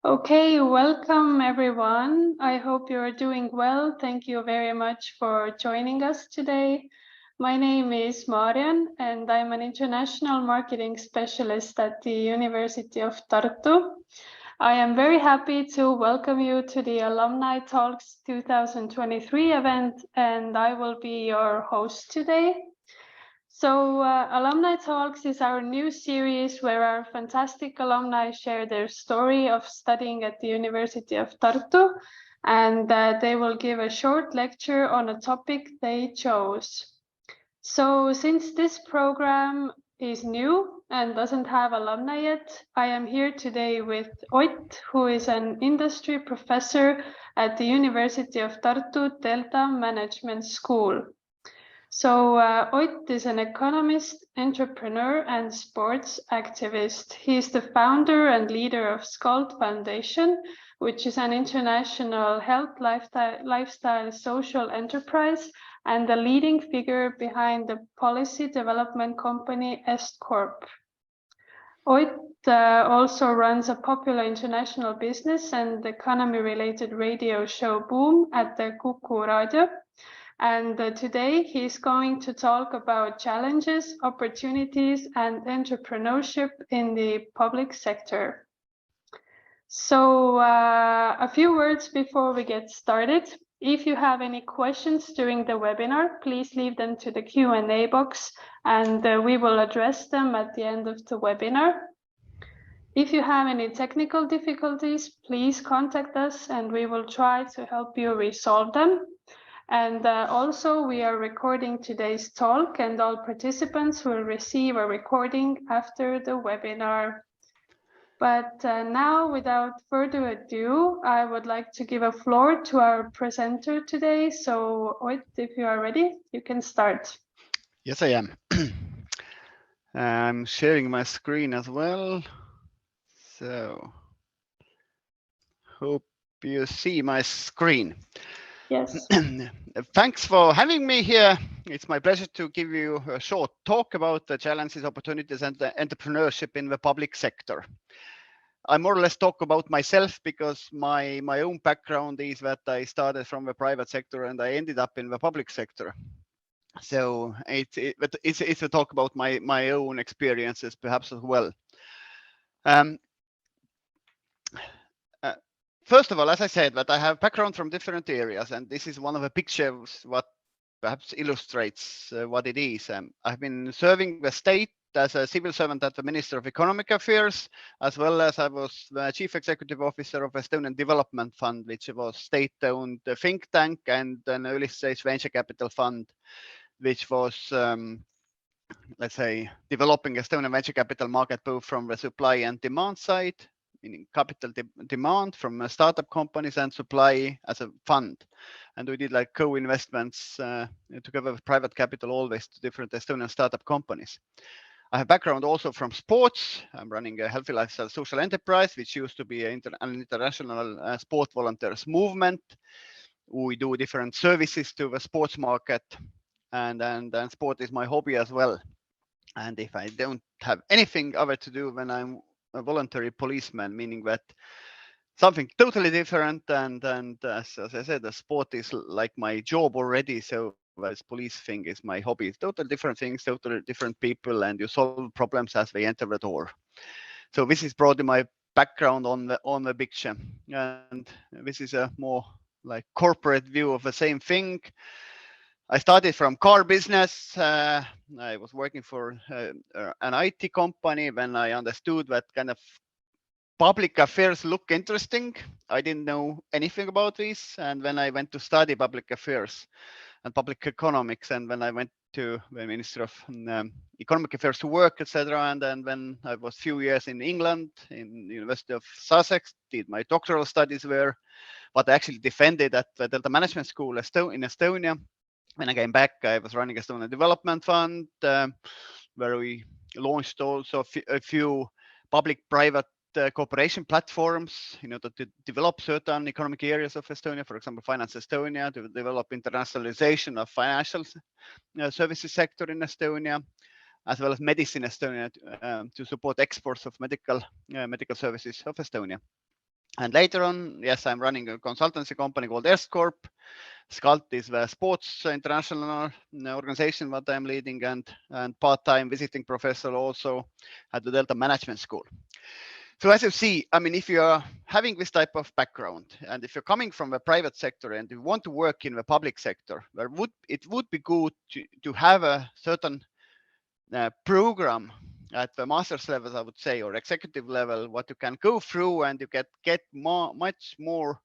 Okay, welcome everyone. I hope you are doing well. Thank you very much for joining us today. My name is Marian and I'm an international marketing specialist at the University of Tartu. I am very happy to welcome you to the Alumni Talks 2023 event, and I will be your host today. So Alumni Talks is our new series where our fantastic alumni share their story of studying at the University of Tartu, and they will give a short lecture on a topic they chose. So since this program is new and doesn't have alumni yet, I am here today with Ott, who is an industry professor at the University of Tartu Delta Management School. So Ott is an economist, entrepreneur, and sports activist. He is the founder and leader of SCULT Foundation, which is an international health lifestyle social enterprise and the leading figure behind the policy development company EstCorp. Ott also runs a popular international business and economy-related radio show Boom at the Kuku radio. And today he's going to talk about challenges, opportunities, and entrepreneurship in the public sector. So a few words before we get started. If you have any questions during the webinar, please leave them to the Q&A box and we will address them at the end of the webinar. If you have any technical difficulties, please contact us and we will try to help you resolve them. And also we are recording today's talk and all participants will receive a recording after the webinar. But now, without further ado, I would like to give a floor to our presenter today. So Ott, if you are ready, you can start. Yes, I am. I'm sharing my screen as well. So hope you see my screen. Yes. Thanks for having me here. It's my pleasure to give you a short talk about the challenges, opportunities, and the entrepreneurship in the public sector. I more or less talk about myself because my own background is that I started from the private sector and I ended up in the public sector. So it's a talk about my own experiences perhaps as well. First of all, as I said, that I have background from different areas, and this is one of the pictures what perhaps illustrates what it is. I've been serving the state as a civil servant at the Minister of Economic Affairs, as well as I was the Chief Executive Officer of Estonian Development Fund, which was state-owned think tank and an early-stage venture capital fund, which was, let's say, developing Estonian venture capital market both from the supply and demand side, meaning capital demand from startup companies and supply as a fund. And we did like co-investments together with private capital always to different Estonian startup companies. I have background also from sports. I'm running a healthy lifestyle social enterprise, which used to be an international sport volunteers movement. We do different services to the sports market, and sport is my hobby as well. And if I don't have anything other to do, then I'm a voluntary policeman, meaning that something totally different. And as I said, the sport is like my job already. So this police thing is my hobby. It's totally different things, totally different people, and you solve problems as they enter the door. So this is broadly my background on the picture. And this is a more like corporate view of the same thing. I started from car business. I was working for an IT company when I understood that kind of public affairs look interesting. I didn't know anything about this. And when I went to study public affairs and public economics, and when I went to the Ministry of Economic Affairs to work, etc. And then when I was a few years in England, in the University of Sussex, did my doctoral studies there, but I actually defended at the Delta Management School in Estonia. When I came back, I was running Estonian Development Fund, where we launched also a few public-private cooperation platforms in order to develop certain economic areas of Estonia, for example, Finance Estonia, to develop internationalization of financial services sector in Estonia, as well as Medicine Estonia to support exports of medical services of Estonia. And later on, yes, I'm running a consultancy company called EstCorp. SCULT is the sports international organization that I'm leading, and part-time visiting professor also at the Delta Management School. So as you see, I mean, if you are having this type of background, and if you're coming from the private sector and you want to work in the public sector, it would be good to have a certain program at the master's level, I would say, or executive level, what you can go through, and you get much more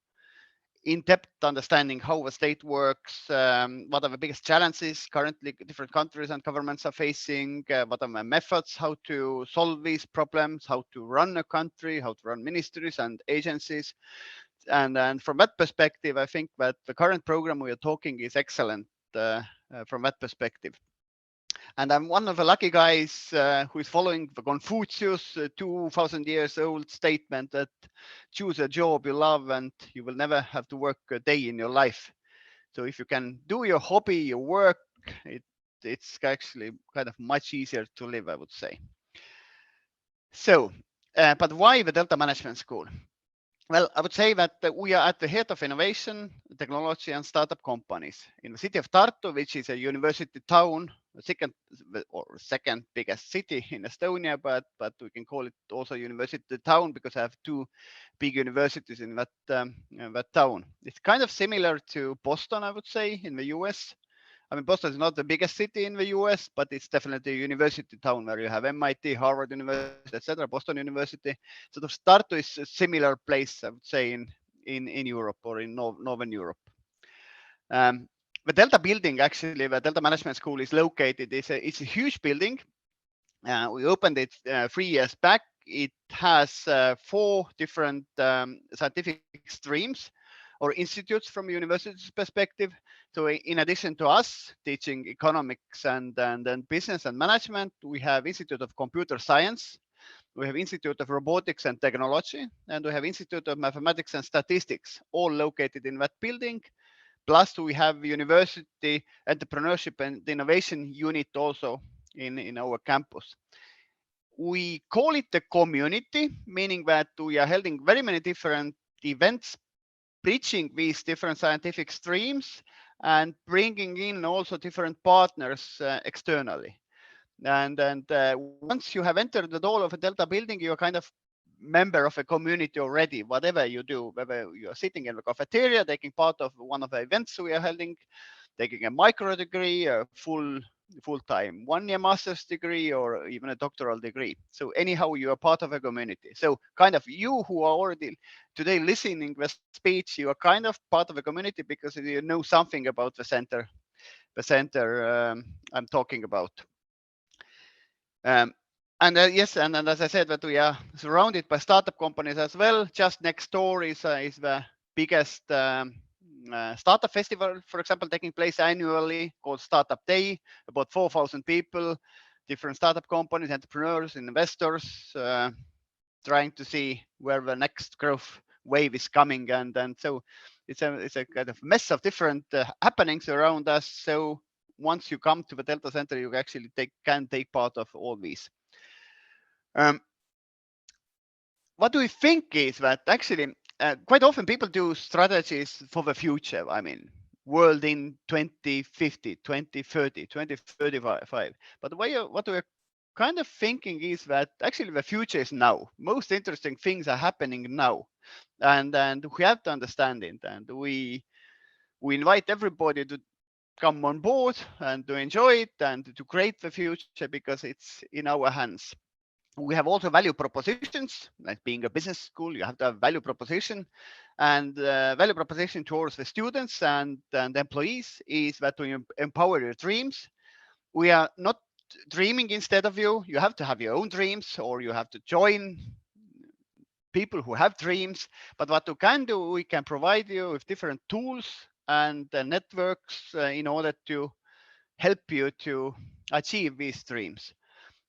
in-depth understanding how the state works, what are the biggest challenges currently different countries and governments are facing, what are the methods how to solve these problems, how to run a country, how to run ministries and agencies. And from that perspective, I think that the current program we are talking is excellent from that perspective. And I'm one of the lucky guys who is following the Confucius 2000 years old statement that choose a job you love and you will never have to work a day in your life. So if you can do your hobby, your work, it's actually kind of much easier to live, I would say. So, but why the Delta Management School? Well, I would say that we are at the head of innovation, technology, and startup companies in the city of Tartu, which is a university town, second biggest city in Estonia, but we can call it also university town because I have two big universities in that town. It's kind of similar to Boston, I would say, in the US. I mean, Boston is not the biggest city in the US, but it's definitely a university town where you have MIT, Harvard University, etc., Boston University. So the Tartu is a similar place, I would say, in Europe or in Northern Europe. The Delta building, actually, the Delta Management School is located. It's a huge building. We opened it 3 years back. It has 4 different scientific streams or institutes from a university's perspective. So in addition to us teaching economics and business and management, we have Institute of Computer Science, we have Institute of Robotics and Technology, and we have Institute of Mathematics and Statistics, all located in that building. Plus we have University Entrepreneurship and Innovation Unit also in our campus. We call it the community, meaning that we are holding very many different events, bridging these different scientific streams and bringing in also different partners externally. And once you have entered the door of a Delta building, you're kind of member of a community already, whatever you do, whether you're sitting in the cafeteria, taking part of one of the events we are holding, taking a micro degree, a full-time 1-year master's degree, or even a doctoral degree. So anyhow, you are part of a community. So kind of you who are already today listening the speech, you are kind of part of a community because you know something about the center I'm talking about. Yes, and as I said, that we are surrounded by startup companies as well. Just next door is the biggest startup festival, for example, taking place annually called Startup Day. About 4,000 people, different startup companies, entrepreneurs, investors, trying to see where the next growth wave is coming, and so it's a kind of mess of different happenings around us. So once you come to the Delta Center, you actually can take part of all these. What do we think is that actually quite often people do strategies for the future. I mean, world in 2050, 2030, 2035. But what we're kind of thinking is that actually the future is now. Most interesting things are happening now, and we have to understand it. And we invite everybody to come on board and to enjoy it and to create the future because it's in our hands. We have also value propositions, like being a business school, you have to have value proposition, and value proposition towards the students and employees is that we empower your dreams. We are not dreaming instead of you. You have to have your own dreams, or you have to join people who have dreams. But what we can do, we can provide you with different tools and networks in order to help you to achieve these dreams.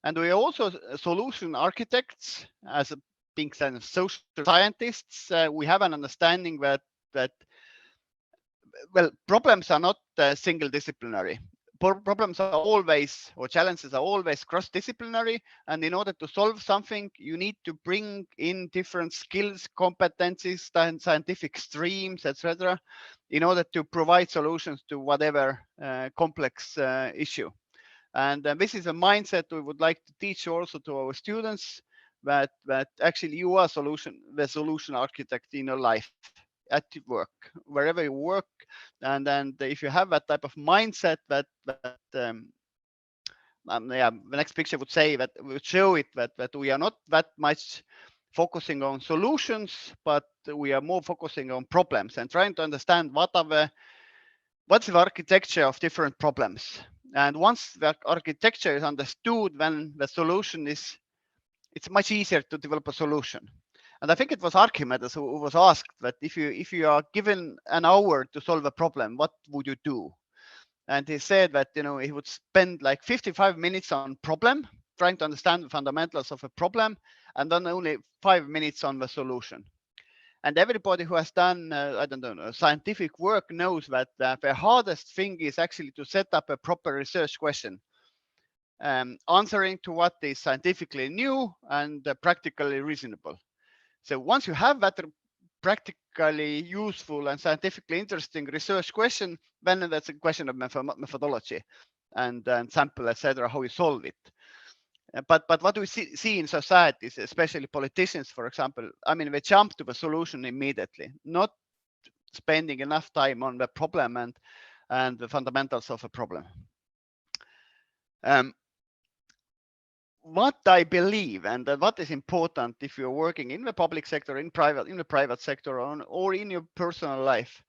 And we are also solution architects. As being kind of social scientists, we have an understanding that well, problems are not single disciplinary. problems are always, or challenges are always cross-disciplinary, and in order to solve something, you need to bring in different skills, competencies, and scientific streams, etc., in order to provide solutions to whatever complex issue. And this is a mindset we would like to teach also to our students, that actually you are the solution architect in your life, at work, wherever you work. And then if you have that type of mindset, yeah, the next picture would say that, would show it, that we are not that much focusing on solutions, but we are more focusing on problems and trying to understand what's the architecture of different problems. And once the architecture is understood, then the solution is, it's much easier to develop a solution. And I think it was Archimedes who was asked that if you are given an hour to solve a problem, what would you do? And he said that, you know, he would spend like 55 minutes on problem, trying to understand the fundamentals of a problem, and then only 5 minutes on the solution. And everybody who has done, I don't know, scientific work knows that the hardest thing is actually to set up a proper research question, answering to what is scientifically new and practically reasonable. So once you have that practically useful and scientifically interesting research question, then that's a question of methodology and sample, etc., how you solve it. But what we see in societies, especially politicians, for example, I mean, they jump to the solution immediately, not spending enough time on the problem and the fundamentals of a problem. What I believe, and what is important if you're working in the public sector, in the private sector, or in your personal life,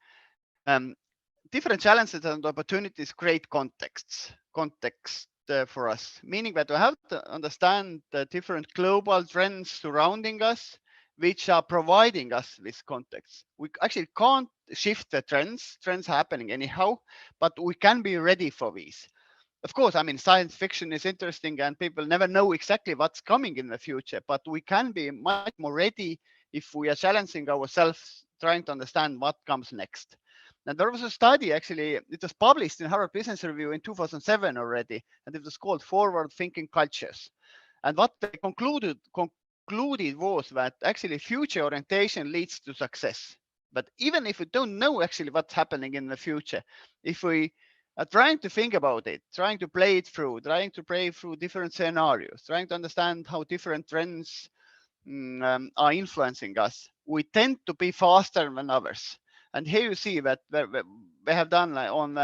different challenges and opportunities create context for us, meaning that we have to understand the different global trends surrounding us, which are providing us with context. We actually can't shift the trends happening anyhow, but we can be ready for these. Of course, I mean, science fiction is interesting and people never know exactly what's coming in the future, but we can be much more ready if we are challenging ourselves, trying to understand what comes next. And there was a study, actually, it was published in Harvard Business Review in 2007 already, and it was called Forward Thinking Cultures. And what they concluded was that actually future orientation leads to success. But even if we don't know actually what's happening in the future, if we trying to think about it, trying to play it through, trying to play through different scenarios, trying to understand how different trends are influencing us, we tend to be faster than others. And here you see that they have done on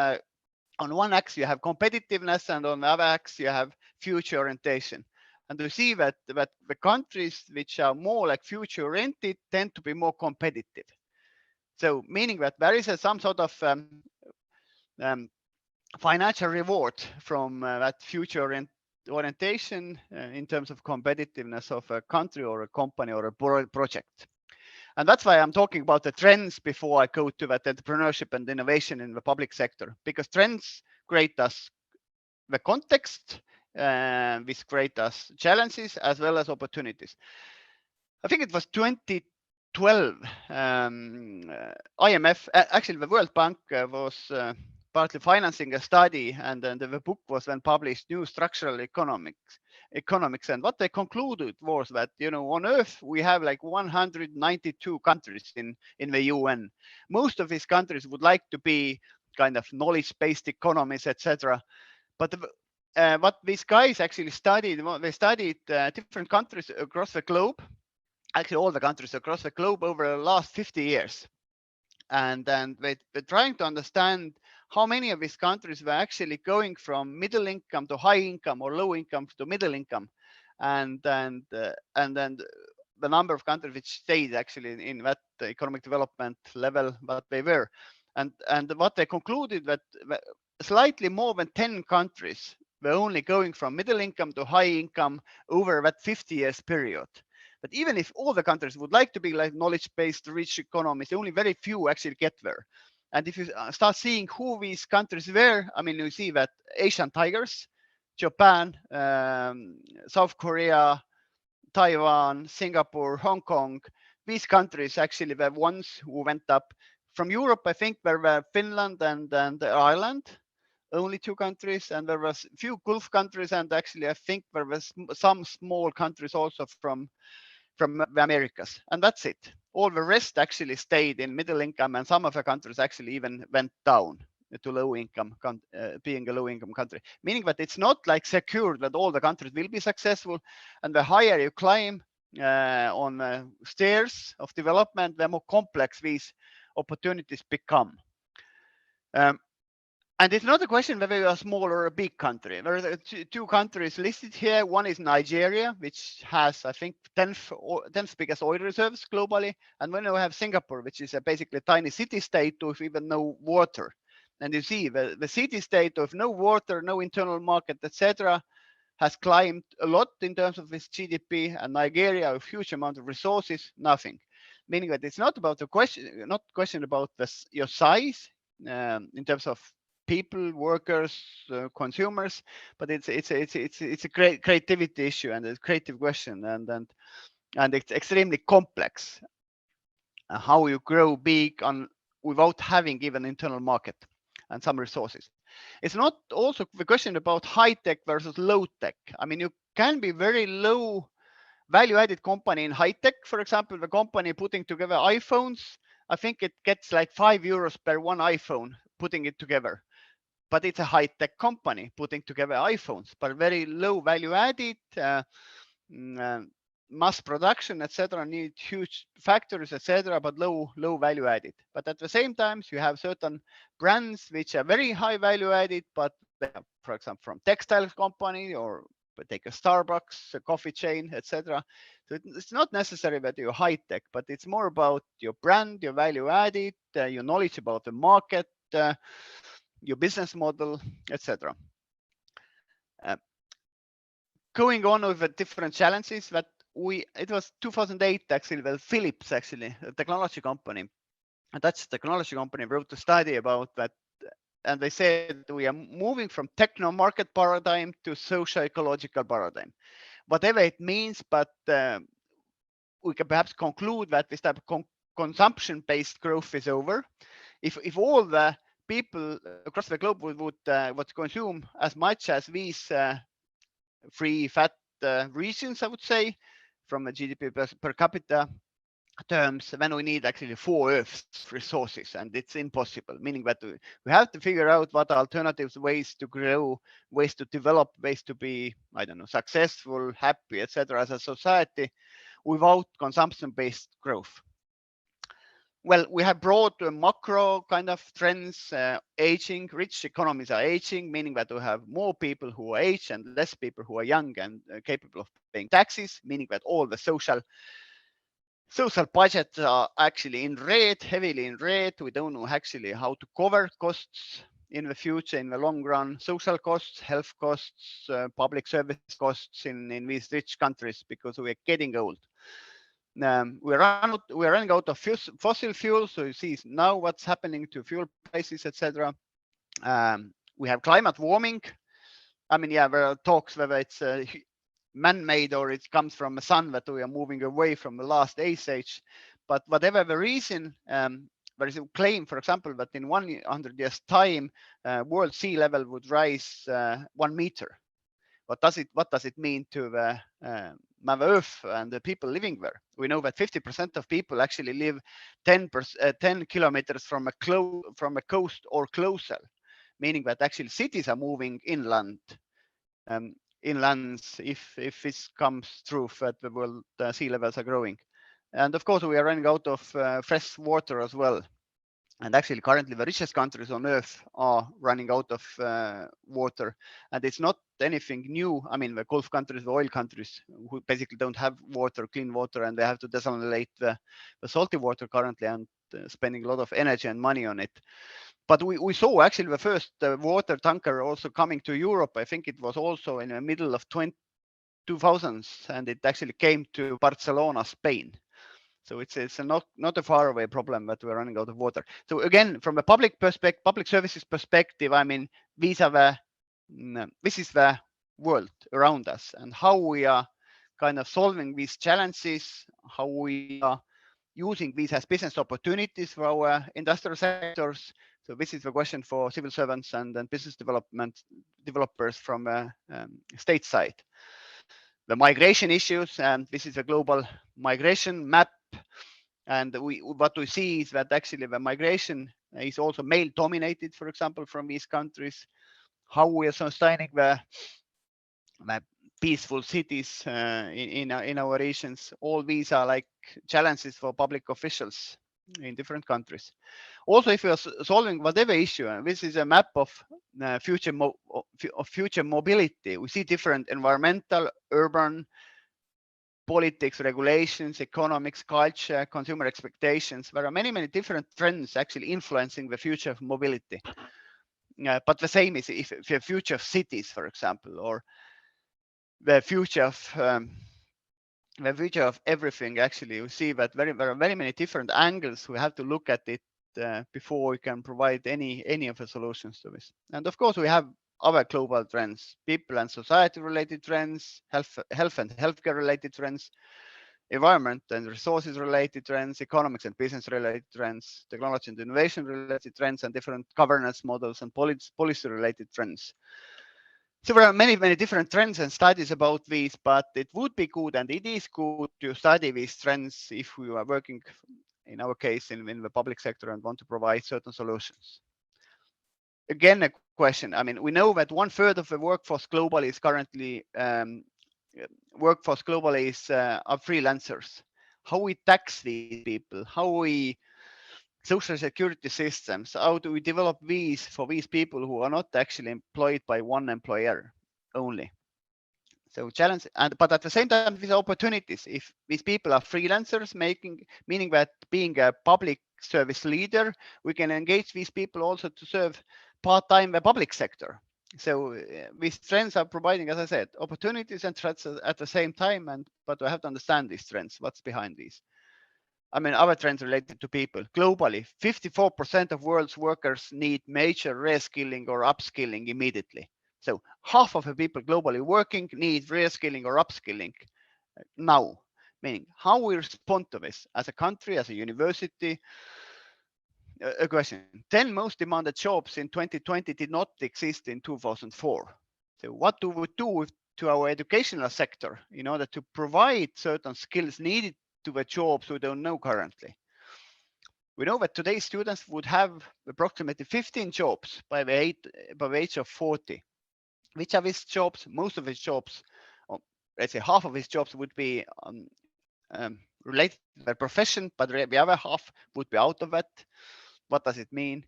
one axis you have competitiveness, and on the other axis you have future orientation. And you see that the countries which are more like future oriented tend to be more competitive. So meaning that there is some sort of financial reward from that future orientation in terms of competitiveness of a country or a company or a project. And that's why I'm talking about the trends before I go to that entrepreneurship and innovation in the public sector, because trends create us the context, which create us challenges as well as opportunities. I think it was 2012, IMF, actually the World Bank was partly financing a study, and then the book was then published, New Structural Economics. And what they concluded was that, you know, on Earth we have like 192 countries in the UN. Most of these countries would like to be kind of knowledge-based economies, etc. But what these guys actually studied, they studied different countries across the globe, actually all the countries across the globe over the last 50 years. And then they're trying to understand how many of these countries were actually going from middle income to high income or low income to middle income. And then the number of countries which stayed actually in that economic development level that they were. And what they concluded that slightly more than 10 countries were only going from middle income to high income over that 50 years period. But even if all the countries would like to be like knowledge-based rich economies, only very few actually get there. And if you start seeing who these countries were, I mean, you see that Asian tigers, Japan, South Korea, Taiwan, Singapore, Hong Kong, these countries actually were ones who went up. From Europe, I think there were Finland and Ireland. only 2 countries, and there was few Gulf countries, and actually I think there was some small countries also from the Americas, and that's it. All the rest actually stayed in middle income, and some of the countries actually even went down to low income, being a low income country, meaning that it's not like secure that all the countries will be successful. And the higher you climb on stairs of development, the more complex these opportunities become. And it's not a question whether you're a small or a big country. There are two countries listed here. One is Nigeria, which has, I think, 10th biggest oil reserves globally. And then you have Singapore, which is basically a tiny city-state with even no water. And you see the city-state of no water, no internal market, etc., has climbed a lot in terms of its GDP, and Nigeria, a huge amount of resources, nothing. Meaning that it's not about the question, not question about your size in terms of people, workers, consumers, but it's a great creativity issue and a creative question, and it's extremely complex. How you grow big without having even internal market and some resources. It's not also the question about high tech versus low tech. I mean, you can be very low value added company in high tech. For example, the company putting together iPhones, I think it gets like €5 per one iPhone putting it together. But it's a high tech company putting together iPhones, but very low value added, mass production, etc., need huge factories, etc., but low value added. But at the same time, you have certain brands which are very high value added, but they are, for example, from textiles company, or take a Starbucks, a coffee chain, etc. So it's not necessary that you're high tech, but it's more about your brand, your value added, your knowledge about the market, your business model, etc. Going on with the different challenges that it was 2008 actually, well, Philips actually, a technology company, a Dutch technology company, wrote a study about that, and they said we are moving from techno market paradigm to social ecological paradigm, whatever it means. But we can perhaps conclude that this type of consumption based growth is over. If all the people across the globe would consume as much as these free fat regions, I would say, from a GDP per capita terms, then we need actually 4 Earth's resources, and it's impossible, meaning that we have to figure out what alternatives, ways to grow, ways to develop, ways to be, I don't know, successful, happy, etc., as a society without consumption-based growth. Well, we have brought macro kind of trends, aging, rich economies are aging, meaning that we have more people who are aged and less people who are young and capable of paying taxes, meaning that all the social budgets are actually in red, heavily in red. We don't know actually how to cover costs in the future, in the long run, social costs, health costs, public service costs in these rich countries, because we are getting old. We're running out of fossil fuels, so you see now what's happening to fuel prices, etc. We have climate warming. I mean, yeah, there are talks whether it's man-made or it comes from the sun, that we are moving away from the last ice age. But whatever the reason, there is a claim, for example, that in 100 years' time, world sea level would rise 1 meter. What does it mean to the Mother Earth and the people living there? We know that 50% of people actually live 10 kilometers from a coast or closer, meaning that actually cities are moving inland. Inlands, if this comes true, that the world sea levels are growing. And of course, we are running out of fresh water as well. And actually, currently, the richest countries on Earth are running out of water. And it's not anything new. I mean, the Gulf countries, the oil countries, who basically don't have water, clean water, and they have to desalinate the salty water currently, and spending a lot of energy and money on it. But we saw actually the first water tanker also coming to Europe. I think it was also in the middle of 2000s, and it actually came to Barcelona, Spain. So it's not a far away problem that we're running out of water. So again, from a public services perspective, I mean, this is the world around us, and how we are kind of solving these challenges, how we are using these as business opportunities for our industrial sectors. So this is the question for civil servants and business developers from state side. The migration issues, and this is a global migration map. And what we see is that actually the migration is also male dominated, for example, from these countries. How we are sustaining the peaceful cities in our regions. All these are like challenges for public officials in different countries. Also, if we are solving whatever issue, this is a map of future mobility. We see different environmental, urban, politics, regulations, economics, culture, consumer expectations. There are many different trends actually influencing the future of mobility. But the same is if the future of cities, for example, or the future of everything. Actually, we see that there are very many different angles. We have to look at it before we can provide any of the solutions to this. And of course, we have other global trends: people and society related trends, health and healthcare related trends, environment and resources related trends, economics and business related trends, technology and innovation related trends, and different governance models and policy related trends. So there are many different trends and studies about these, but it would be good, and it is good, to study these trends if we are working, in our case, in the public sector and want to provide certain solutions. Again, a question. I mean, we know that 1/3 of the workforce globally is currently are freelancers. How we tax these people? How we social security systems, how do we develop these for these people who are not actually employed by one employer only? So challenge, but at the same time, these opportunities. If these people are freelancers, meaning that being a public service leader, we can engage these people also to serve part-time the public sector. So these trends are providing, as I said, opportunities and threats at the same time. But we have to understand these trends. What's behind these? I mean, other trends related to people. Globally, 54% of world's workers need major reskilling or upskilling immediately. So half of the people globally working need reskilling or upskilling now. Meaning, how we respond to this as a country, as a university. A question: 10 most demanded jobs in 2020 did not exist in 2004. So what do we do to our educational sector in order to provide certain skills needed to the jobs we don't know currently? We know that today's students would have approximately 15 jobs by the age of 40. Which are these jobs? Most of these jobs, or let's say half of these jobs, would be related to their profession, but the other half would be out of it. What does it mean?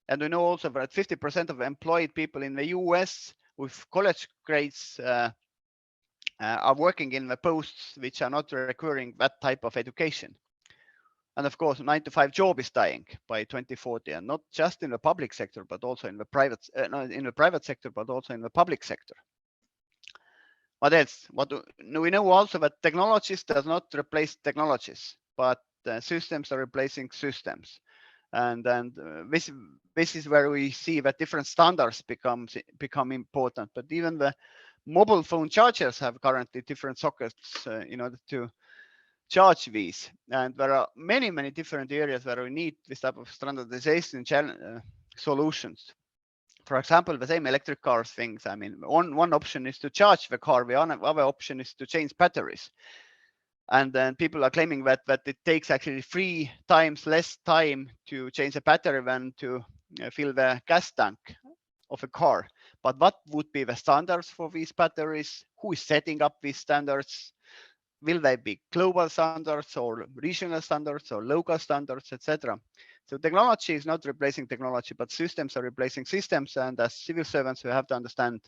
And we know also that 50% of employed people in the US with college grades are working in the posts which are not requiring that type of education. And of course, 9 to 5 job is dying by 2040, and not just in the public sector, but also in the private sector, but also in the public sector. What else? We know also that technologies does not replace technologies, but systems are replacing systems. And this is where we see that different standards become important. But even the mobile phone chargers have currently different sockets in order to charge these. And there are many different areas where we need this type of standardization solutions. For example, the same electric cars things. I mean, one option is to charge the car. The other option is to change batteries. And then people are claiming that it takes actually 3 times less time to change a battery than to fill the gas tank of a car. But what would be the standards for these batteries? Who is setting up these standards? Will they be global standards or regional standards or local standards, etc.? So technology is not replacing technology, but systems are replacing systems. And as civil servants, we have to understand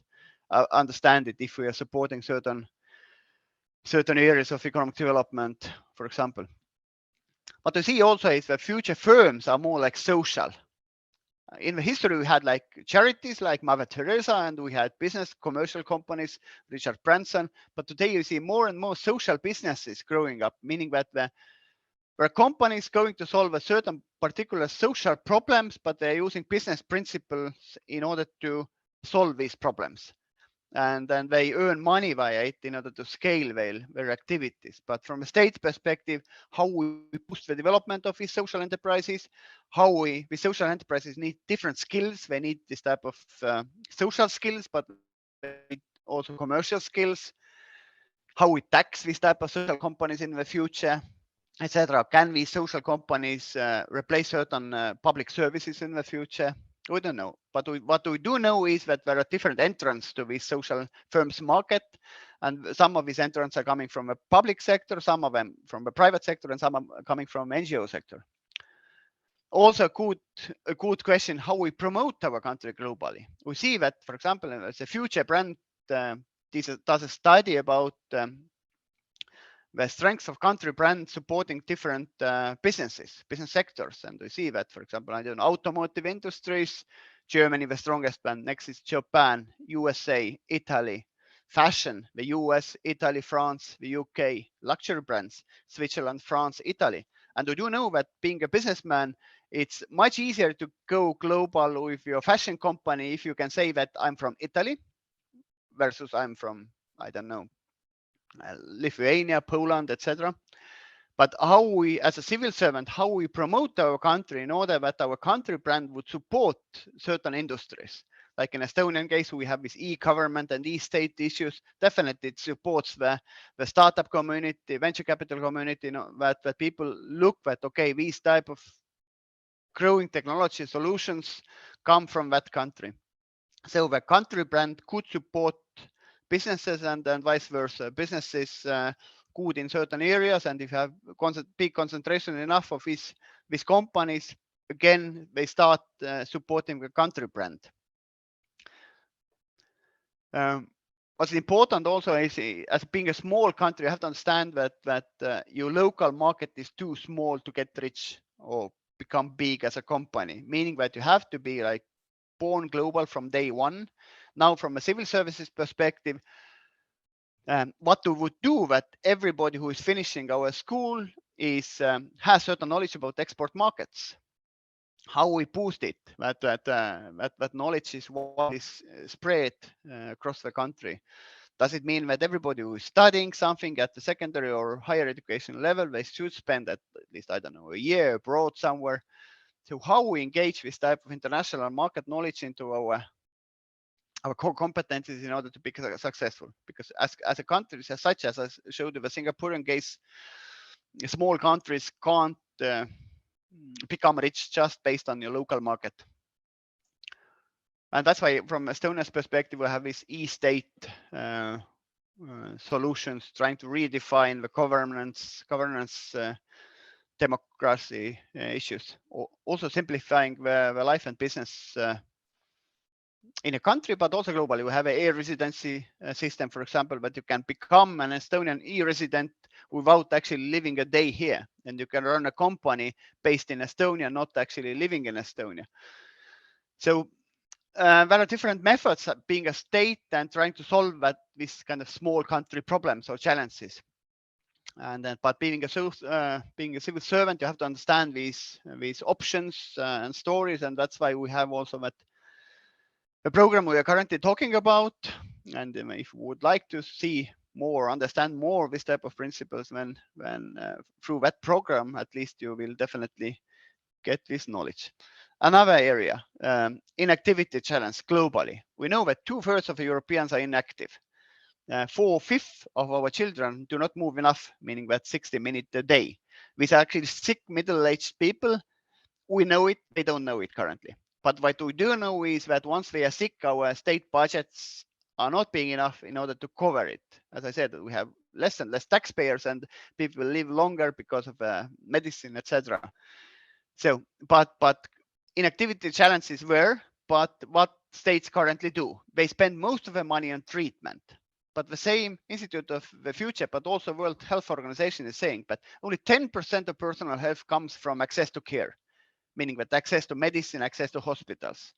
it if we are supporting certain areas of economic development, for example. What we see also is that future firms are more like social. In the history, we had like charities like Mother Teresa, and we had commercial companies, Richard Branson. But today you see more and more social businesses growing up, meaning that there are companies going to solve a certain particular social problems, but they're using business principles in order to solve these problems. and then they earn money via it in order to scale their activities. But from a state perspective, how we boost the development of these social enterprises, the social enterprises need different skills. They need this type of social skills, but they need also commercial skills. How we tax these type of social companies in the future, etc. Can these social companies replace certain public services in the future? We don't know. But what we do know is that there are different entrants to this social firms market. And some of these entrants are coming from the public sector, some of them from the private sector, and some are coming from NGO sector. Also a good question, how we promote our country globally. We see that, for example, as a future brand does a study about the strengths of country brand supporting different business sectors. And we see that, for example, I don't know, automotive industries, Germany, the strongest brand. Next is Japan, USA, Italy, fashion, the US, Italy, France, the UK, luxury brands, Switzerland, France, Italy. And we do know that being a businessman, it's much easier to go global with your fashion company if you can say that I'm from Italy versus I'm from, I don't know, Lithuania, Poland, etc. But how we, as a civil servant, how we promote our country in order that our country brand would support certain industries. Like in Estonian case, we have this e-government and e-state issues. Definitely, it supports the startup community, venture capital community. You know, that people look at, okay, these type of growing technology solutions come from that country. So the country brand could support businesses and vice versa. Businesses good in certain areas, and if you have big concentration enough of these companies, again they start supporting the country brand. What's important also is, as being a small country, you have to understand that your local market is too small to get rich or become big as a company, meaning that you have to be like born global from day one. Now, from a civil services perspective, what we would do that everybody who is finishing our school is has certain knowledge about export markets. How we boost it, that knowledge is what is spread across the country. Does it mean that everybody who is studying something at the secondary or higher education level, they should spend at least, I don't know, a year abroad somewhere? So how we engage this type of international market knowledge into our core competencies in order to be successful? Because as a country, as such, as I showed you the Singaporean case, small countries can't become rich just based on your local market. And that's why, from Estonia's perspective, we have this e-state solutions trying to redefine the governance democracy issues, also simplifying the life and business in a country, but also globally. We have an e-residency system, for example, that you can become an Estonian e-resident without actually living a day here. And you can run a company based in Estonia, not actually living in Estonia. So there are different methods of being a state and trying to solve this kind of small country problems or challenges. And then, but being a civil servant, you have to understand these options and stories, and that's why we have also the program we are currently talking about. And if you would like to see more, understand more of this type of principles, then through that program, at least you will definitely get this knowledge. Another area, inactivity challenge globally. We know that 2/3 of Europeans are inactive. 4/5 of our children do not move enough, meaning that 60 minutes a day. These are actually sick middle-aged people. We know it, they don't know it currently. But what we do know is that once they are sick, our state budgets are not being enough in order to cover it. As I said, we have less and less taxpayers, and people live longer because of medicine, etc. So, but inactivity challenges were, but what states currently do? They spend most of their money on treatment. But the same Institute of the Future, but also World Health Organization is saying that only 10% of personal health comes from access to care, meaning that access to medicine, access to hospitals.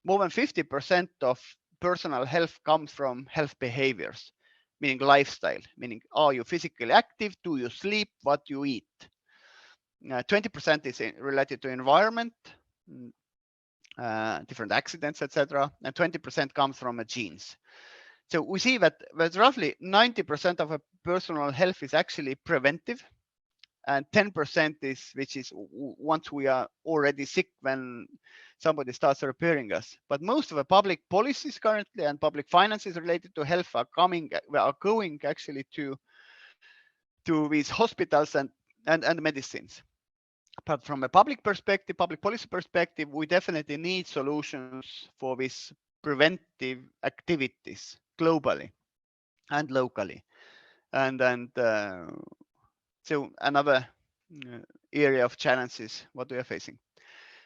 More than 50% of personal health comes from health behaviors, meaning lifestyle, meaning are you physically active, do you sleep, what you eat. 20% is related to environment, different accidents, etc. And 20% comes from genes. So we see that roughly 90% of our personal health is actually preventive, and 10% is which is once we are already sick when somebody starts repairing us. But most of the public policies currently and public finances related to health are going actually to these hospitals and medicines. But from a public perspective, public policy perspective, we definitely need solutions for these preventive activities globally and locally. And so another area of challenges what we are facing.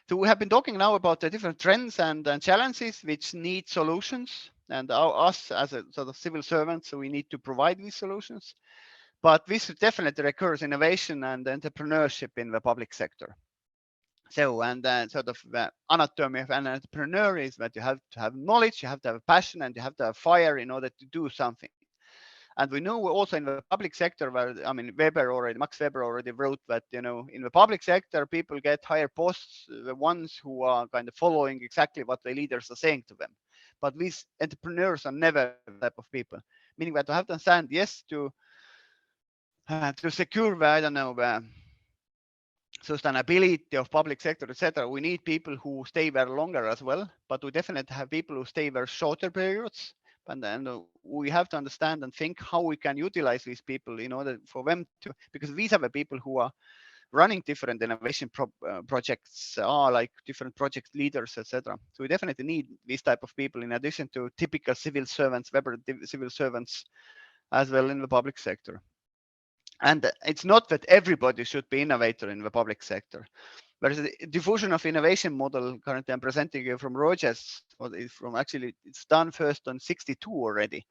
So we have been talking now about the different trends and challenges which need solutions, and us as a sort of civil servants, so we need to provide these solutions. But this definitely requires innovation and entrepreneurship in the public sector. So, and sort of the anatomy of an entrepreneur is that you have to have knowledge, you have to have a passion, and you have to have fire in order to do something. And we know also in the public sector where, I mean, Max Weber already wrote that, you know, in the public sector, people get higher posts, the ones who are kind of following exactly what the leaders are saying to them. But these entrepreneurs are never the type of people, meaning that you have to understand, yes, to secure the, I don't know, the sustainability of public sector, etc. We need people who stay there longer as well, but we definitely have people who stay there shorter periods. And then we have to understand and think how we can utilize these people in order for them to, because these are the people who are running different innovation projects, are like different project leaders, etc. So we definitely need these type of people in addition to typical civil servants, Weber civil servants, as well in the public sector. And it's not that everybody should be innovator in the public sector. There's a diffusion of innovation model currently I'm presenting you from Rogers, from actually it's done first on 62 already.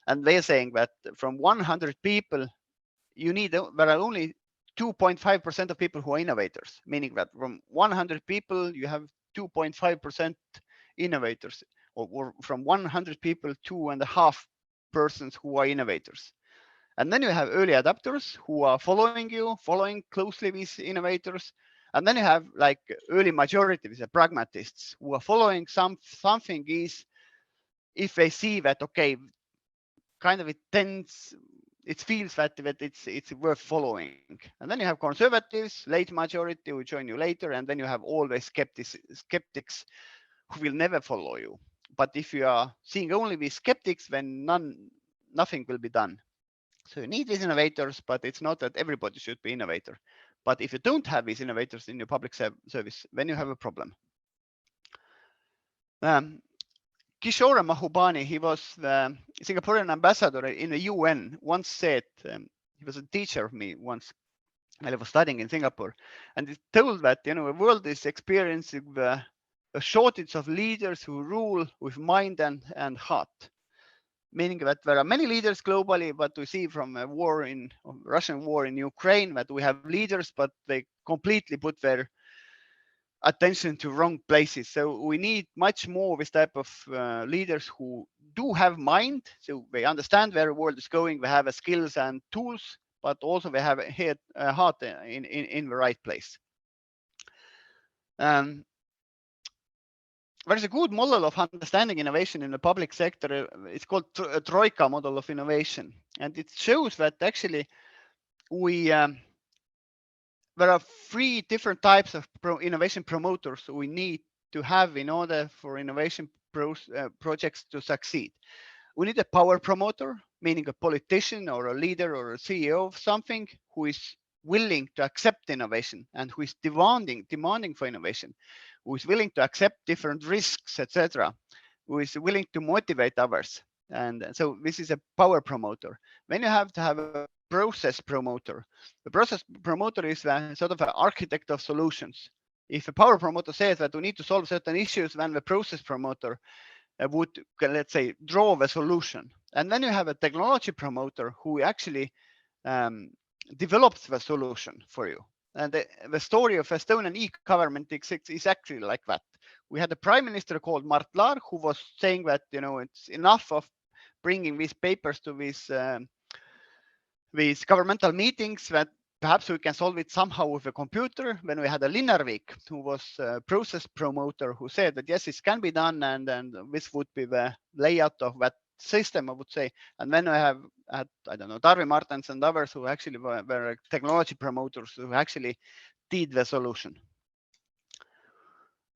And they're saying that from 100 people, there are only 2.5% of people who are innovators, meaning that from 100 people, you have 2.5% innovators, or from 100 people, 2.5 persons who are innovators. And then you have early adopters who are following closely these innovators. And then you have like early majority, the pragmatists who are following something is if they see that, okay, kind of it feels that it's worth following. And then you have conservatives, late majority who join you later. And then you have all the skeptics who will never follow you. But if you are seeing only these skeptics, then nothing will be done. So you need these innovators, but it's not that everybody should be innovator. But if you don't have these innovators in your public service, then you have a problem. Kishore Mahbubani, he was the Singaporean ambassador in the UN, once said, he was a teacher of me once while I was studying in Singapore, and he told that, you know, the world is experiencing a shortage of leaders who rule with mind and heart. Meaning that there are many leaders globally, but we see from a Russian war in Ukraine that we have leaders, but they completely put their attention to wrong places. So we need much more this type of leaders who do have mind, so they understand where the world is going, they have skills and tools, but also they have a heart in the right place. There's a good model of understanding innovation in the public sector. It's called a Troika model of innovation. And it shows that actually there are 3 different types of innovation promoters we need to have in order for innovation projects to succeed. We need a power promoter, meaning a politician or a leader or a CEO of something who is willing to accept innovation and who is demanding for innovation, who is willing to accept different risks, etc., who is willing to motivate others. And so this is a power promoter. Then you have to have a process promoter. The process promoter is sort of an architect of solutions. If a power promoter says that we need to solve certain issues, then the process promoter would, let's say, draw the solution. And then you have a technology promoter who actually develops the solution for you. And the story of Estonian e-government is actually like that. We had a prime minister called Mart Laar who was saying that, you know, it's enough of bringing these papers to these governmental meetings, that perhaps we can solve it somehow with a computer. When we had a Linnarvik, who was a process promoter, who said that yes, it can be done, and this would be the layout of that system, I would say. And then I have had, I don't know, Tarvi Martens and others who actually were technology promoters who actually did the solution.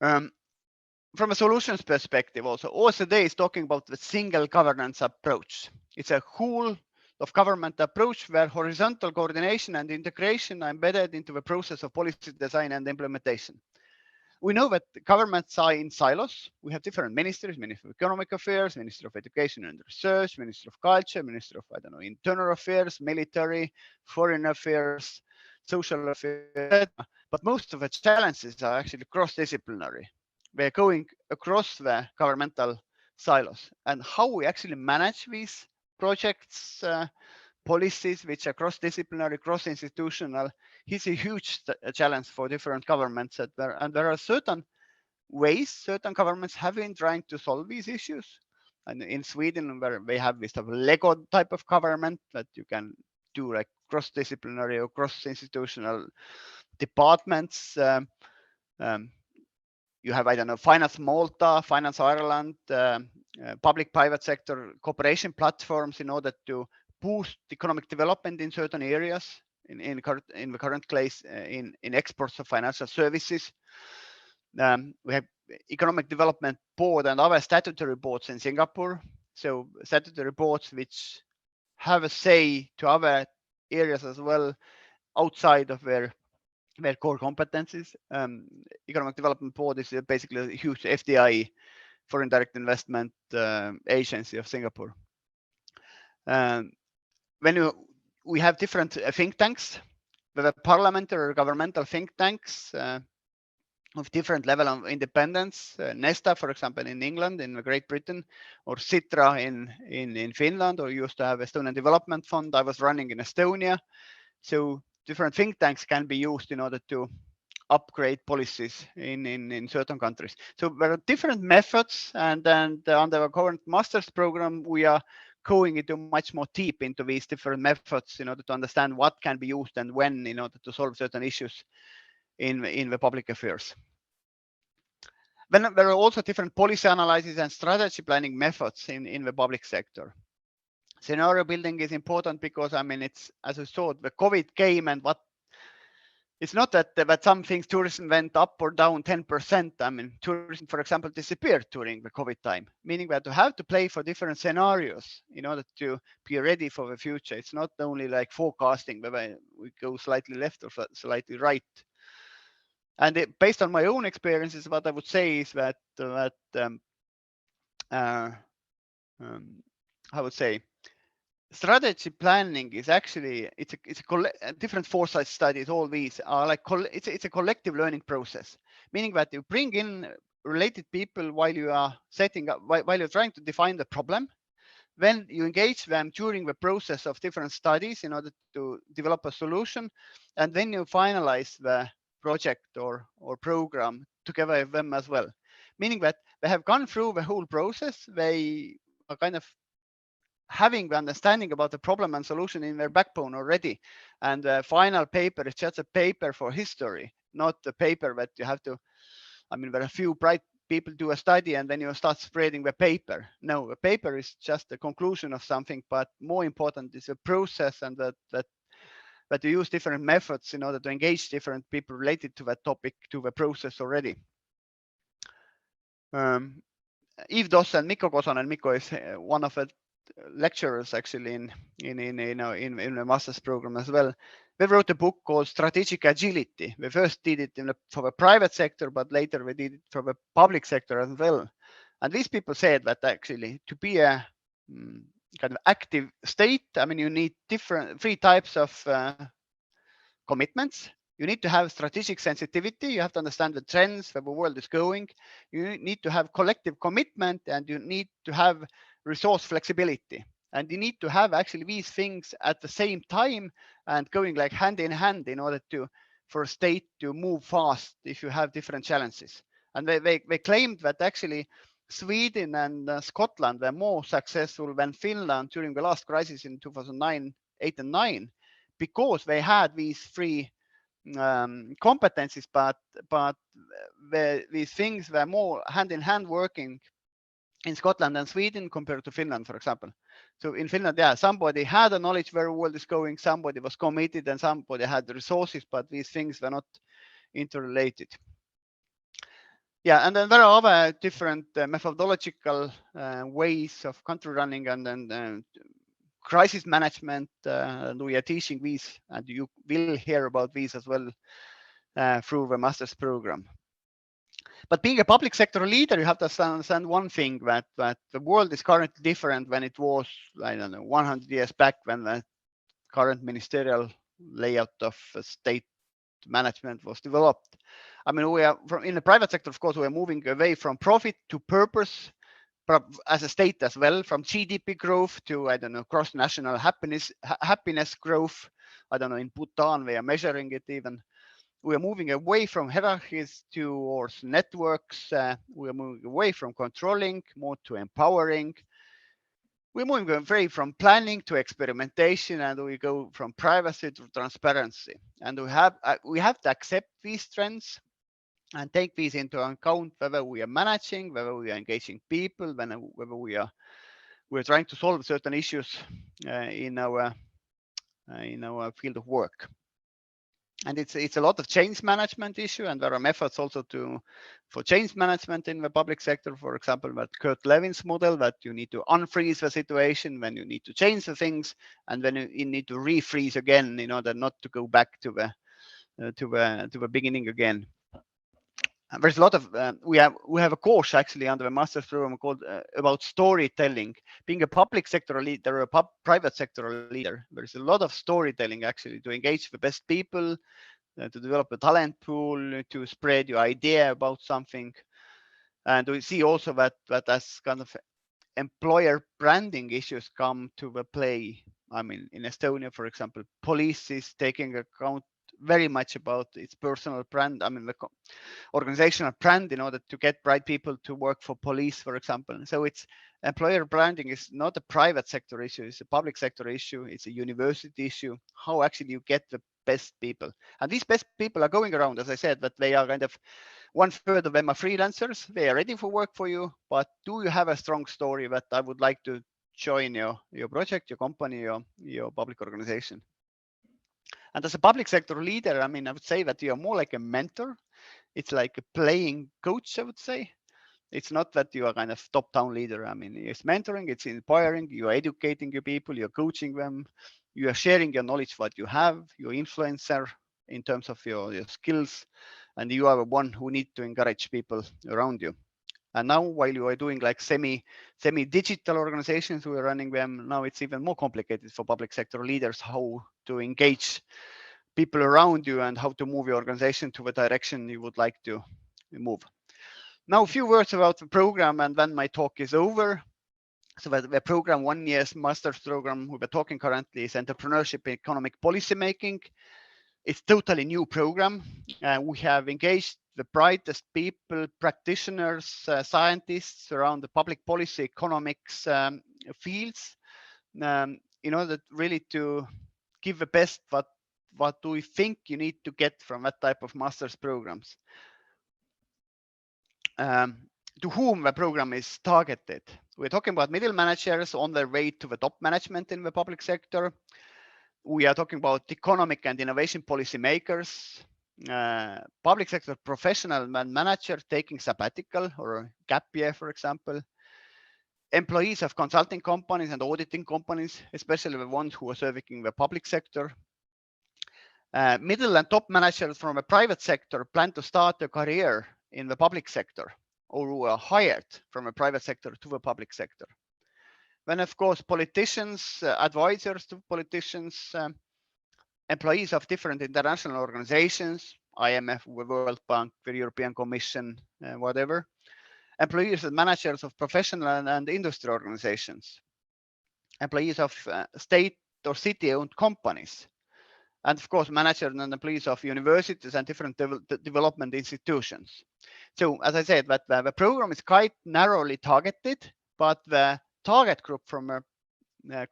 From a solutions perspective also, OECD is talking about the single governance approach. It's a whole of government approach where horizontal coordination and integration are embedded into the process of policy design and implementation. We know that governments are in silos. We have different ministries, Ministry of Economic Affairs, Ministry of Education and Research, Ministry of Culture, Ministry of, I don't know, Internal Affairs, Military, Foreign Affairs, Social Affairs, but most of the challenges are actually cross-disciplinary. We're going across the governmental silos, and how we actually manage these projects, policies which are cross-disciplinary, cross-institutional, is a huge challenge for different governments. And there are certain ways certain governments have been trying to solve these issues. And in Sweden, where they have this type of Lego type of government that you can do like cross-disciplinary or cross-institutional departments. You have, I don't know, Finance Malta, Finance Ireland, public-private sector cooperation platforms in order to boost economic development in certain areas, in the current case, in exports of financial services. We have Economic Development Board and other statutory boards in Singapore. So statutory boards which have a say to other areas as well outside of their core competencies. Economic Development Board is basically a huge FDI, foreign direct investment agency of Singapore. We have different think tanks, the parliamentary or governmental think tanks of different level of independence. Nesta, for example, in England, in Great Britain, or Sitra in Finland, or used to have Estonian Development Fund. I was running in Estonia. So different think tanks can be used in order to upgrade policies in certain countries. So there are different methods, and then under our current master's program, we are going into much more deep into these different methods in order to understand what can be used and when in order to solve certain issues in the public affairs. Then there are also different policy analysis and strategy planning methods in the public sector. Scenario building is important because, I mean, it's, as I saw, the COVID came, and it's not that some things tourism went up or down 10%. I mean, tourism, for example, disappeared during the COVID time, meaning that you have to play for different scenarios in order to be ready for the future. It's not only like forecasting whether we go slightly left or slightly right. And based on my own experiences, what I would say is that I would say strategy planning is actually it's a different foresight studies. All these are like it's a collective learning process, meaning that you bring in related people while you are setting up, while you're trying to define the problem. Then you engage them during the process of different studies in order to develop a solution, and then you finalize the project or program together with them as well, meaning that they have gone through the whole process. They are kind of having the understanding about the problem and solution in their backbone already, and the final paper is just a paper for history, not a paper that you have to, I mean, there are a few bright people do a study and then you start spreading the paper. No, the paper is just the conclusion of something, but more important is the process, and that you use different methods in order to engage different people related to that topic, to the process already. Yves Doss and Mikko Kosonen. Mikko is one of the lecturers actually in the master's program as well. They wrote a book called Strategic Agility. We first did it for the private sector, but later we did it for the public sector as well. And these people said that actually to be a kind of active state, I mean, you need three types of commitments. You need to have strategic sensitivity. You have to understand the trends where the world is going. You need to have collective commitment, and you need to have resource flexibility. And you need to have actually these things at the same time and going like hand in hand in order for a state to move fast if you have different challenges. And they claimed that actually Sweden and Scotland were more successful than Finland during the last crisis in 2009, 8 and 9, because they had these three competencies, but these things were more hand in hand working in Scotland and Sweden compared to Finland, for example. So in Finland, yeah, somebody had a knowledge where the world is going, somebody was committed, and somebody had the resources, but these things were not interrelated. Yeah, and then there are other different methodological ways of country running and then crisis management. And we are teaching these, and you will hear about these as well through the master's program. But being a public sector leader, you have to understand one thing, that the world is currently different than it was, I don't know, 100 years back, when the current ministerial layout of state management was developed. I mean, we are in the private sector, of course, we are moving away from profit to purpose as a state as well, from GDP growth to, I don't know, cross-national happiness growth. I don't know, in Bhutan, they are measuring it even. We are moving away from hierarchies towards networks. We are moving away from controlling, more to empowering. We're moving away from planning to experimentation, and we go from privacy to transparency. And we have to accept these trends and take these into account, whether we are managing, whether we are engaging people, whether we're trying to solve certain issues in our field of work. And it's a lot of change management issue, and there are methods also for change management in the public sector. For example, that Kurt Levin's model, that you need to unfreeze the situation when you need to change the things, and then you need to refreeze again in order not to go back to the beginning again. And there's a lot of we have a course actually under the master's program called about storytelling. Being a public sector leader or a private sector leader, there's a lot of storytelling actually to engage the best people, to develop a talent pool, to spread your idea about something. And we see also that as kind of employer branding issues come to the play. I mean, in Estonia, for example, police is taking account very much about its personal brand. I mean, the organizational brand in order to get bright people to work for police, for example. So it's employer branding is not a private sector issue, it's a public sector issue, it's a university issue, how actually you get the best people. And these best people are going around, as I said, that they are kind of 1/3 of them are freelancers, they are ready for work for you, but do you have a strong story that I would like to join your project, your company, your public organization? And as a public sector leader, I mean, I would say that you are more like a mentor. It's like a playing coach, I would say. It's not that you are kind of top-down leader. I mean, it's mentoring, it's inspiring, you are educating your people, you're coaching them, you are sharing your knowledge, what you have, your influencer in terms of your skills, and you are the one who need to encourage people around you. And now, while you are doing like semi-digital organizations, we are running them. Now it's even more complicated for public sector leaders how to engage people around you and how to move your organization to the direction you would like to move. Now, a few words about the program, and then my talk is over. So the program, 1 year's master's program we were talking currently is Entrepreneurship in Economic Policymaking. It's totally new program. We have engaged the brightest people, practitioners, scientists around the public policy economics fields in order really to give the best what do we think you need to get from that type of master's programs. To whom the program is targeted. We're talking about middle managers on their way to the top management in the public sector. We are talking about economic and innovation policy makers, public sector professional manager taking sabbatical or a gap year, for example, employees of consulting companies and auditing companies, especially the ones who are serving the public sector. Middle and top managers from the private sector plan to start a career in the public sector or who are hired from the private sector to the public sector. Then, of course, politicians, advisors to politicians, employees of different international organizations, IMF, the World Bank, the European Commission, whatever, employees and managers of professional and industry organizations, employees of state or city-owned companies, and of course, managers and employees of universities and different development institutions. So, as I said, that the program is quite narrowly targeted, but the target group from a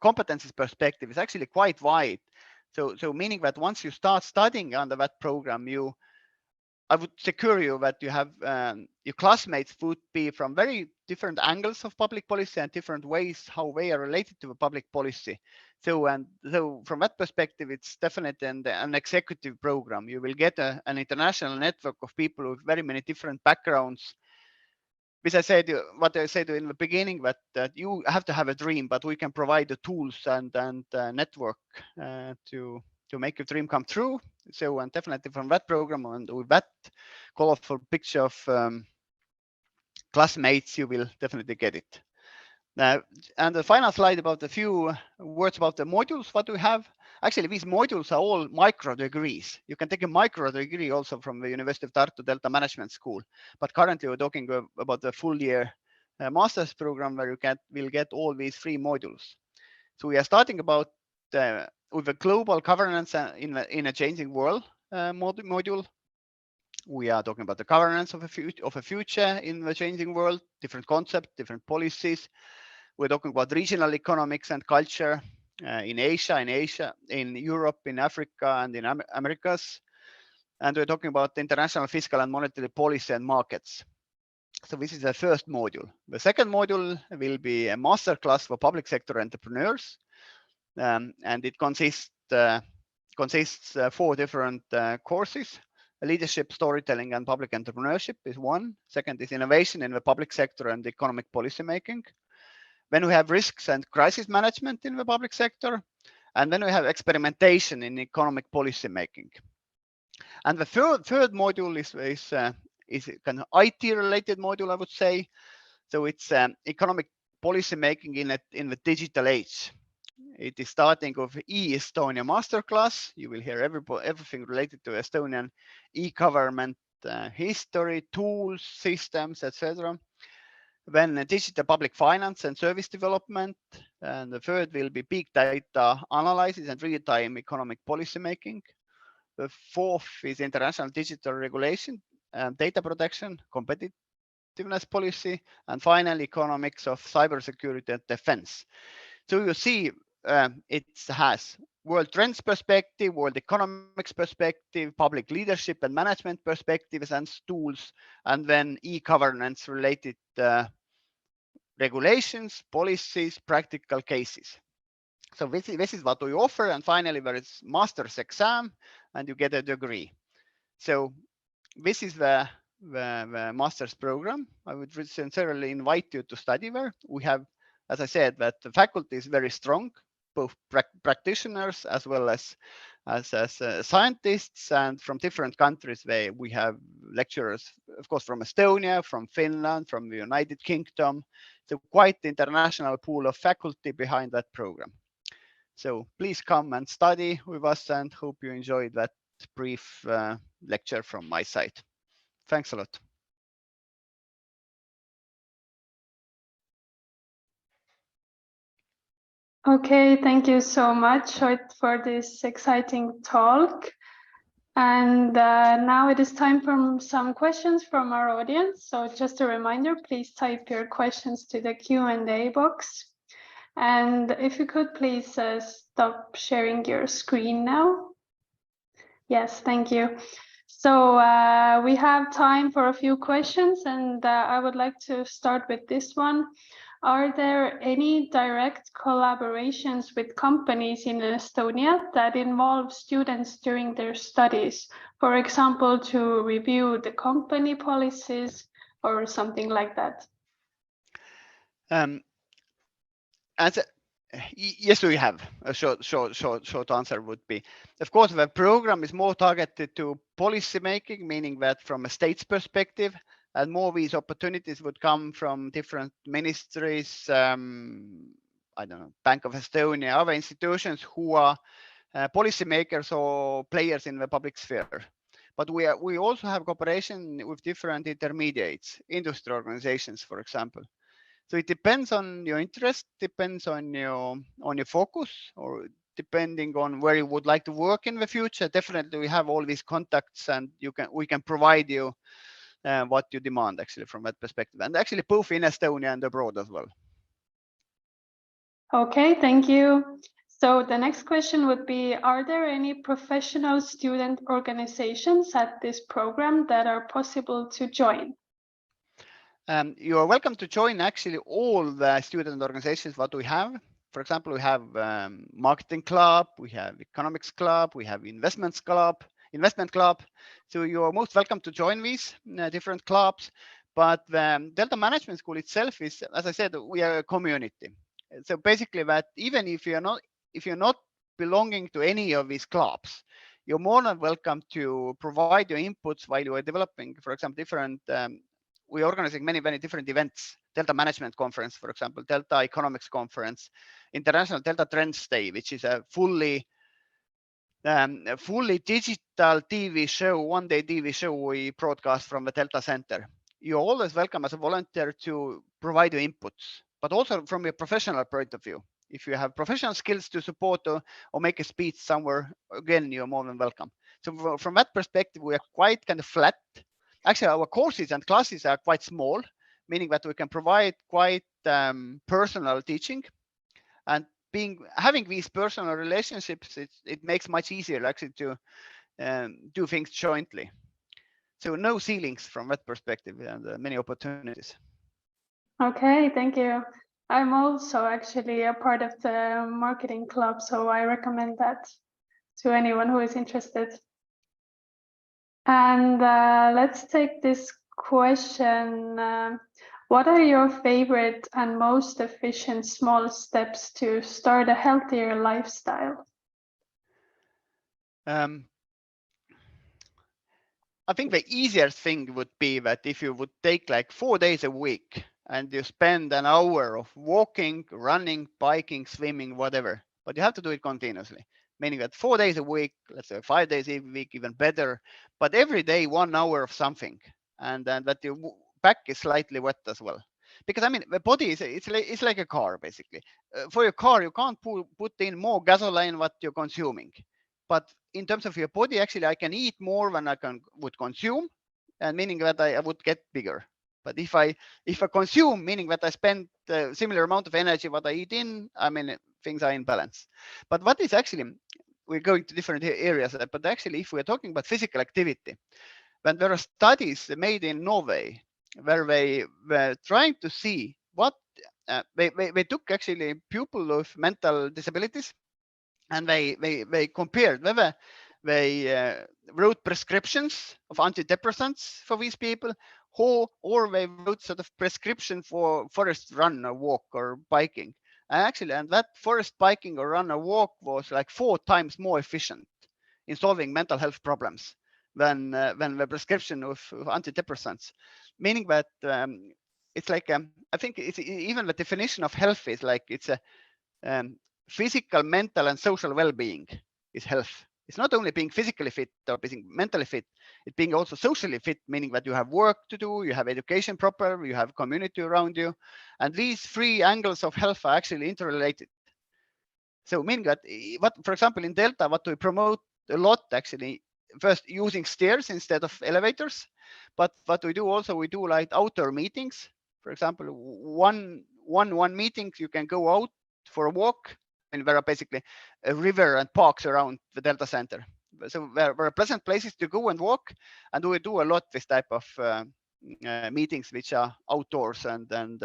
competencies perspective is actually quite wide. So meaning that once you start studying under that program, you I would secure you that you have your classmates would be from very different angles of public policy and different ways how they are related to the public policy. So from that perspective, it's definitely an executive program. You will get an international network of people with very many different backgrounds. Which I said, what I said in the beginning, that you have to have a dream, but we can provide the tools and network to make your dream come true. So, and definitely from that program and with that colorful picture of classmates, you will definitely get it. Now, and the final slide about a few words about the modules, what we have. Actually, these modules are all micro degrees. You can take a micro degree also from the University of Tartu Delta Management School. But currently, we're talking about the full year master's program where you will get all these 3 modules. So we are starting about with a global governance in a changing world module. We are talking about the governance of a future in the changing world, different concepts, different policies. We're talking about regional economics and culture in Asia, in Europe, in Africa, and in Americas. And we're talking about international fiscal and monetary policy and markets. So this is the first module. The second module will be a masterclass for public sector entrepreneurs. And it consists 4 different courses. Leadership, storytelling, and public entrepreneurship is one. Second is innovation in the public sector and economic policy making. Then we have risks and crisis management in the public sector. And then we have experimentation in economic policy making. And the third module is kind of IT related module, I would say. So it's economic policy making in the digital age. It is starting with e-Estonia masterclass. You will hear everything related to Estonian e-government history, tools, systems, etc. Then digital public finance and service development. And the third will be big data analysis and real-time economic policy making. The fourth is international digital regulation, data protection, competitiveness policy, and finally, economics of cybersecurity and defense. So you see, it has world trends perspective, world economics perspective, public leadership and management perspectives and tools, and then e-governance related regulations, policies, practical cases. So this is what we offer. And finally, there is master's exam and you get a degree. So this is the master's program. I would sincerely invite you to study there. We have, as I said, that the faculty is very strong, both practitioners as well as scientists, and from different countries. We have lecturers, of course, from Estonia, from Finland, from the United Kingdom. So quite the international pool of faculty behind that program. So please come and study with us, and hope you enjoyed that brief lecture from my side. Thanks a lot. Okay, thank you so much, Ott, for this exciting talk. And now it is time for some questions from our audience. So just a reminder, please type your questions to the Q&A box. And if you could please stop sharing your screen now. Yes, thank you. So we have time for a few questions, and I would like to start with this one. Are there any direct collaborations with companies in Estonia that involve students during their studies? For example, to review the company policies or something like that? Yes, we have. A short answer would be, of course, the program is more targeted to policy making, meaning that from a state's perspective, and more these opportunities would come from different ministries, I don't know, Bank of Estonia, other institutions who are policymakers or players in the public sphere. But we also have cooperation with different intermediates, industry organizations, for example. So it depends on your interest, depends on your focus, or depending on where you would like to work in the future. Definitely, we have all these contacts, and we can provide you what you demand, actually, from that perspective, and actually both in Estonia and abroad as well. Okay, thank you. So the next question would be, are there any professional student organizations at this program that are possible to join? You are welcome to join actually all the student organizations what we have. For example, we have marketing club, we have economics club, we have investment club. So you are most welcome to join these different clubs. But the Delta Management School itself is, as I said, we are a community. So basically, that even if you're not belonging to any of these clubs, you're more than welcome to provide your inputs while you are developing, for example, different. We're organizing many different events. Delta Management Conference, for example, Delta Economics Conference, International Delta Trends Day, which is a fully digital TV show, one-day TV show we broadcast from the Delta Center. You're always welcome as a volunteer to provide your inputs, but also from a professional point of view. If you have professional skills to support or make a speech somewhere, again, you're more than welcome. So from that perspective, we are quite kind of flat. Actually, our courses and classes are quite small, meaning that we can provide quite personal teaching. And having these personal relationships, it makes much easier actually to do things jointly. So no ceilings from that perspective, and many opportunities. Okay, thank you. I'm also actually a part of the marketing club, so I recommend that to anyone who is interested. And let's take this question. What are your favorite and most efficient small steps to start a healthier lifestyle? I think the easiest thing would be that if you would take like 4 days a week and you spend an hour of walking, running, biking, swimming, whatever, but you have to do it continuously, meaning that 4 days a week, let's say 5 days a week, even better, but every day 1 hour of something, and then that your back is slightly wet as well. Because I mean, the body it's like a car basically. For your car, you can't put in more gasoline what you're consuming. But in terms of your body, actually, I can eat more than I would consume, and meaning that I would get bigger. But if I consume, meaning that I spend the similar amount of energy what I eat in, I mean, things are in balance. But what is actually, we're going to different areas, but actually, if we're talking about physical activity, when there are studies made in Norway where they were trying to see what they took actually people with mental disabilities, and they compared whether they wrote prescriptions of antidepressants for these people, or they wrote sort of prescription for forest run or walk or biking. And that forest biking or run or walk was like 4 times more efficient in solving mental health problems than the prescription of antidepressants. Meaning that it's like I think it's even the definition of health is like it's a physical, mental, and social well-being is health. It's not only being physically fit or being mentally fit, it's being also socially fit, meaning that you have work to do, you have education proper, you have community around you. And these 3 angles of health are actually interrelated. So meaning that, for example, in Delta, what we promote a lot actually, first using stairs instead of elevators. But what we do also, we do like outdoor meetings. For example, one meeting, you can go out for a walk, and there are basically a river and parks around the Delta Center. So there are pleasant places to go and walk, and we do a lot this type of meetings which are outdoors and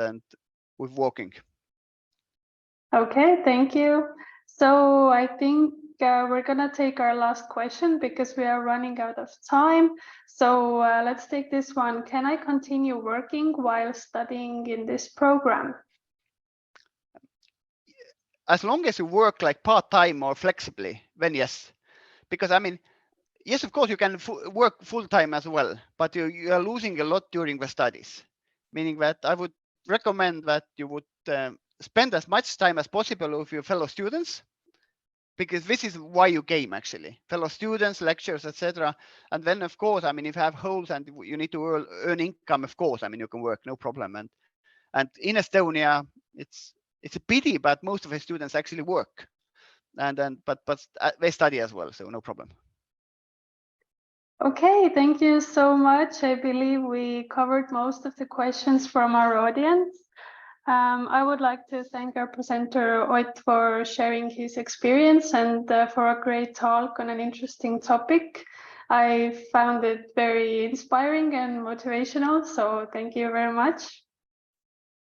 with walking. Okay, thank you. So I think we're gonna take our last question because we are running out of time. So let's take this one. Can I continue working while studying in this program? As long as you work like part-time or flexibly, then yes. Because I mean, yes, of course, you can work full-time as well, but you are losing a lot during the studies. Meaning that I would recommend that you would spend as much time as possible with your fellow students, because this is why you came actually. Fellow students, lectures, etc. And then, of course, I mean, if you have holes and you need to earn income, of course, I mean, you can work, no problem. And in Estonia, it's a pity, but most of the students actually work, but they study as well, so no problem. Okay, thank you so much. I believe we covered most of the questions from our audience. I would like to thank our presenter Ott for sharing his experience and for a great talk on an interesting topic. I found it very inspiring and motivational, so thank you very much.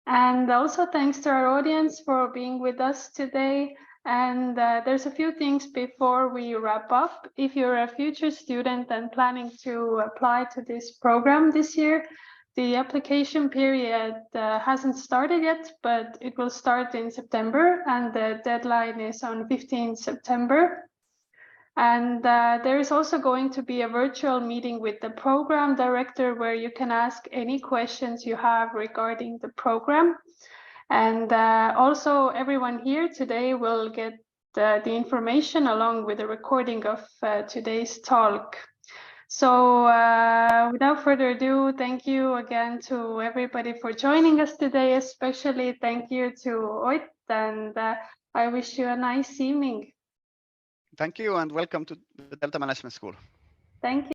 And also thanks to our audience for being with us today. And there's a few things before we wrap up. If you're a future student and planning to apply to this program this year, the application period hasn't started yet, but it will start in September, and the deadline is on 15 September. And there is also going to be a virtual meeting with the program director where you can ask any questions you have regarding the program. And also everyone here today will get the information along with a recording of today's talk. So without further ado, thank you again to everybody for joining us today, especially thank you to Ott, and I wish you a nice evening. Thank you and welcome to the Delta Management School. Thank you.